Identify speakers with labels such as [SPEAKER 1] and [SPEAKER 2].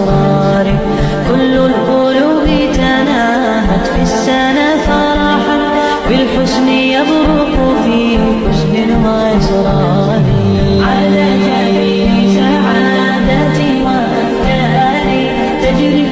[SPEAKER 1] وأسرار. كل القلوب تناهت في السنة فرحا، بالحسن يبرق في حسن وإصرار. على جبين سعادة وأفكار تجري